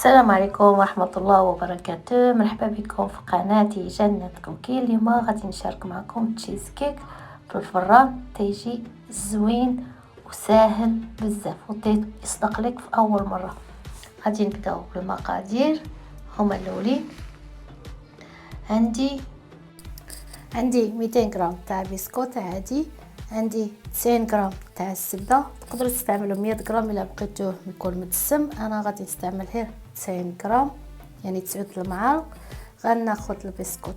السلام عليكم ورحمة الله وبركاته. مرحبا بكم في قناتي جنة كوكي. اليوم غادي نشارك معكم تشيز كيك في الفران تيجي زوين وساهل بزاف ويصدق لك في اول مرة. غادي نبداو بالمقادير. هما الاولين عندي 200 غرام تاع بسكوت عادي، عندي 90 غرام تاع الزبده. تقدروا تستعملوا 100 غرام الا بقيتوه يكون مدسم. انا غادي نستعمل غير 90 غرام يعني 9 المعالق. غناخذ البسكوت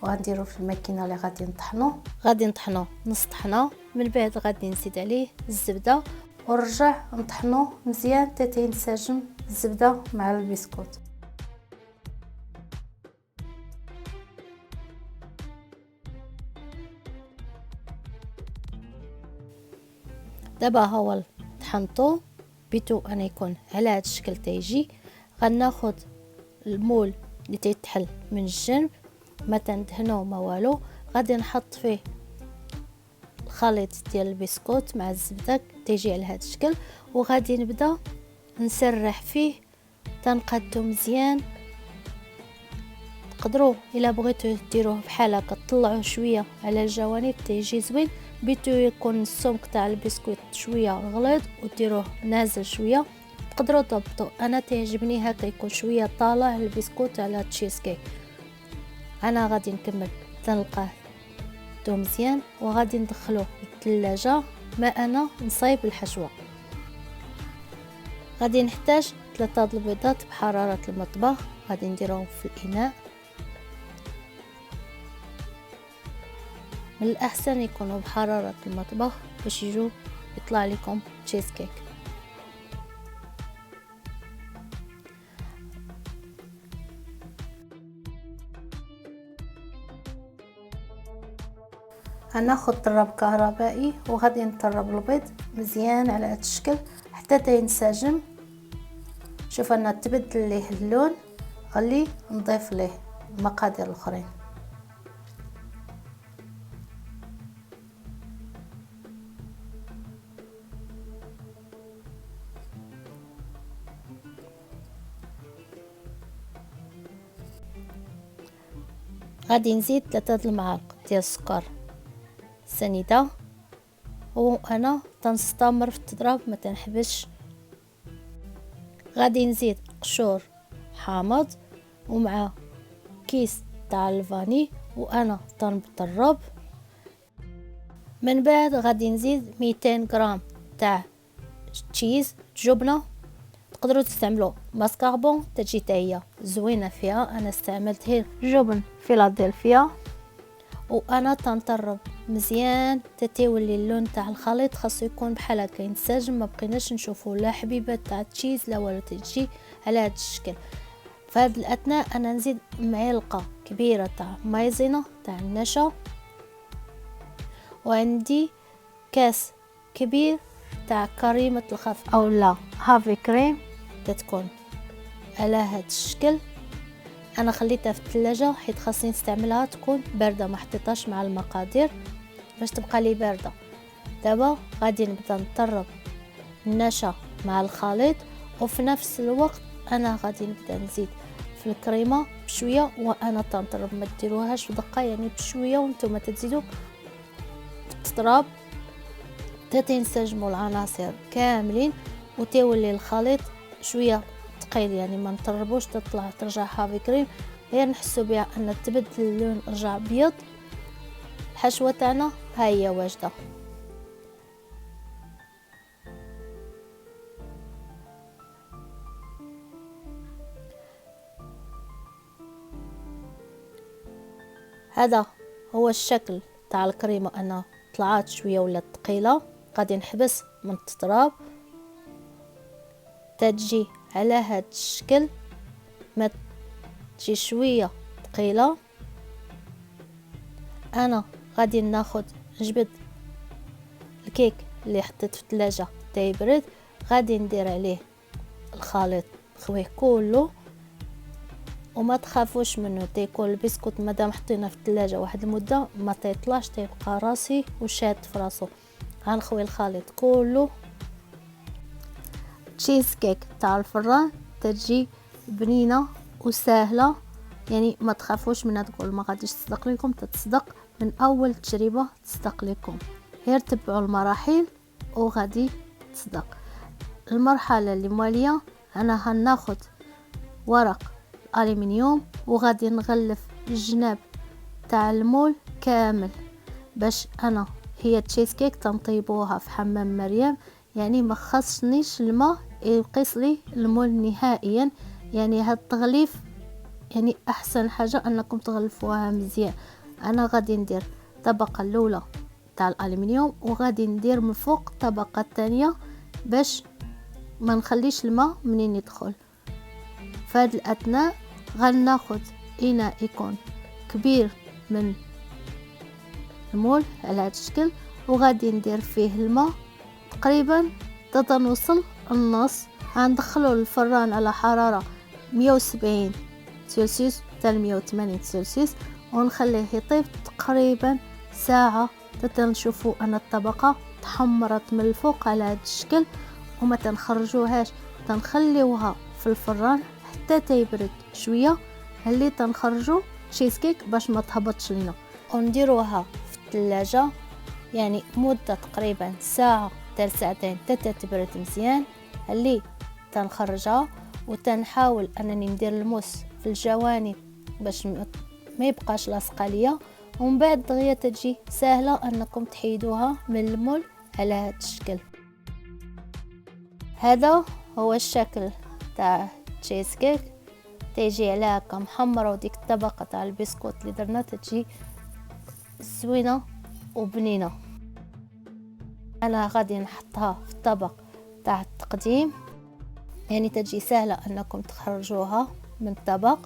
وغنديرو في الماكينه اللي غادي نطحنوه نص طحنه. من بعد غادي نزيد عليه الزبده ونرجع نطحنوه مزيان حتى ينسجم الزبده مع البسكوت. دابا هو طحنطو بيتو انا يكون على هذا الشكل تيجي. غناخذ المول اللي تيتحل من الجنب، ما تندهنوه ما والو. غادي نحط فيه الخليط ديال البسكوت مع الزبده تيجي على هذا الشكل، وغادي نبدا نسرح فيه تنقادو مزيان. تقدروا الا بغيتوا ديروه بحال هكا طلعوه شويه على الجوانب تيجي زوين. بيتو يكون السمك تاع البسكوت شويه غليظ وديروه نازل شويه. تقدروا تضبطوا. انا تعجبني هكا يكون شويه طالع البسكوت على تشيز كيك. انا غادي نكمل تنلقاه دو مزيان وغادي ندخلوه للثلاجه ما انا نصايب الحشوه. غادي نحتاج 3 البيضات بحراره المطبخ. غادي نديرهم في الاناء. من الاحسن يكونوا بحراره المطبخ باش يجوا يطلع لكم تشيز كيك. هناخد طراب كهربائي وغادي نطرب البيض مزيان على هذا الشكل حتى ينسجم. شوف انا تبدل ليه اللون. غلي نضيف ليه المقادير الاخرين. غادي نزيد 3 المعالق ديال السكر سنيده، وانا تنستمر في التضرب ما تنحبسش. غادي نزيد قشور حامض ومع كيس تاع الفاني وانا تنضرب. من بعد غادي نزيد 200 غرام تاع تشيز جبنه. تقدروا تستعملوا ماسكاربون تجي هي زوينه فيها. انا استعملت غير جبن فيلادلفيا وانا تنطرب مزيان تيولي اللون تاع الخليط خاصو يكون بحال هكا ينسجم. ما بقيناش نشوفوا لا حبيبات تاع التشيز لا والو، تجي على هذا الشكل. في هذا الاثناء انا نزيد معلقه كبيره تاع مايزينا تاع النشا، وعندي كاس كبير تاع كريمه الخفق او لا هافي كريم تتكون على هذا الشكل. انا خليتها في الثلاجه حيت خاصني نستعملها تكون بارده، ما حطيتهاش مع المقادير باش تبقى لي بارده. دابا غادي نبدا نطرب النشا مع الخليط، وفي نفس الوقت انا غادي نبدا نزيد في الكريمه بشويه وانا تنطرب. ما ديروهاش في دقه يعني بشويه وانتم تزيدوا التراب حتى ينسجموا العناصر كاملين وتولي الخليط شويه ثقيل. يعني ما نطربوش ترجع هافي كريم، غير نحسوا بها ان تبدل اللون رجع ابيض. الحشوه تاعنا ها هي واجده. هذا هو الشكل تاع الكريمه. انا طلعت شويه ولا ثقيله. غادي نحبس من التطراب تجي على هذا الشكل، ما تجي شويه ثقيله. انا غادي ناخذ نجبد الكيك اللي حطيت في الثلاجه تيبرد. غادي ندير عليه الخليط خويه كله وما تخافوش منه. تيكون البسكوت مادام حطينا في الثلاجه واحد المده ما تيطلعش، تيبقى راسي وشاد في راسو. غنخوي الخليط كله. تشيز كيك تاع الفران تجي بنينة وسهلة، يعني ما تخافوش منها تقول ما غاديش تصدق لكم، تتصدق من اول تجربة تصدق لكم. غير تبعوا المراحل وغادي تصدق. المرحلة اللي موالية انا هناخد ورق الالومنيوم وغادي نغلف الجناب تاع المول كامل، باش انا هي تشيز كيك تنطيبوها في حمام مريم، يعني ما خصنيش الماء ينقص لي المول نهائيا. يعني هاد التغليف يعني احسن حاجة انكم تغلفوها مزيان. انا غادي ندير الطبقة الاولى تاع الالومنيوم وغادي ندير من فوق الطبقة الثانية باش ما نخليش الماء منين يدخل. فهاد الاثناء غناخد اناء يكون كبير من المول على هذا الشكل وغادي ندير فيه الماء تقريبا تنوصل النص. غندخلو الفران على حرارة 170 سلسيوس حتى 180 سلسيوس ونخليه يطيب تقريبا ساعة حتى نشوفوا ان الطبقة تحمرت من الفوق على هذا الشكل، وما تنخرجوهاش تنخليوها في الفران حتى تيبرد شويه اللي تنخرجوا تشيز كيك باش ما تهبطش لينا. ونديروها في الثلاجه يعني مده تقريبا ساعه حتى ساعتين حتى تبرد مزيان. اللي تنخرجها وتنحاول انني ندير الموس في الجوانب باش ما يبقاش لاصقه ليا، ومن بعد دغيا تجي سهله انكم تحيدوها من المول على هذا الشكل. هذا هو الشكل تاع تشيز كيك، تيجي على هكا محمره، وديك الطبقه تاع البسكوت اللي درنا تجي زوينه وبنينه. انا غادي نحطها في الطبق تاع التقديم، يعني تجي سهله انكم تخرجوها من الطبق.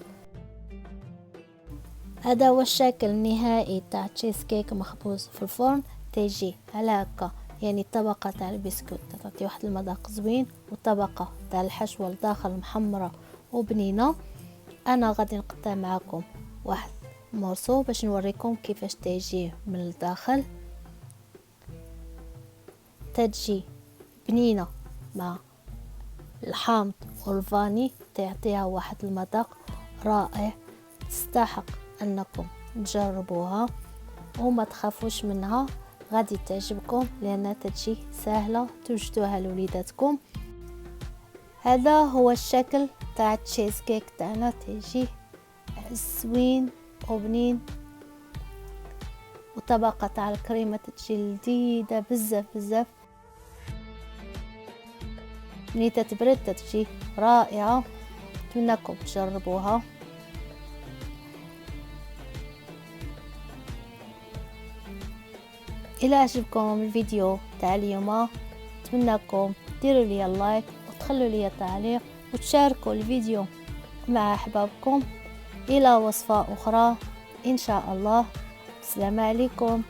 هذا هو الشكل النهائي تاع تشيز كيك مخبوز في الفرن. تيجي على هكا يعني الطبقه تاع البسكوت تعطي واحد المذاق زوين، والطبقه تاع الحشوه لداخل محمره وبنينه. انا غادي نقطع معكم واحد مورسو باش نوريكم كيفاش تيجي من الداخل. تجي بنينه مع الحامض والفاني، تعطيها واحد المذاق رائع. تستحق انكم تجربوها وما تخافوش منها، غادي تعجبكم لانها تجي سهله توجدوها لوليداتكم. هذا هو الشكل تاع التشيز كيك تاعنا، تيجي زوين وبنين، وطبقه تاع الكريمه تجي لذيذه بزاف بزاف. ملي تتبرد تجي رائعه، نتمنىكم تجربوها. الى عجبكم الفيديو تاع اليوم نتمنىكم ديروا لي اللايك وتخلوا لي تعليق وتشاركوا الفيديو مع احبابكم. الى وصفة اخرى ان شاء الله. السلام عليكم.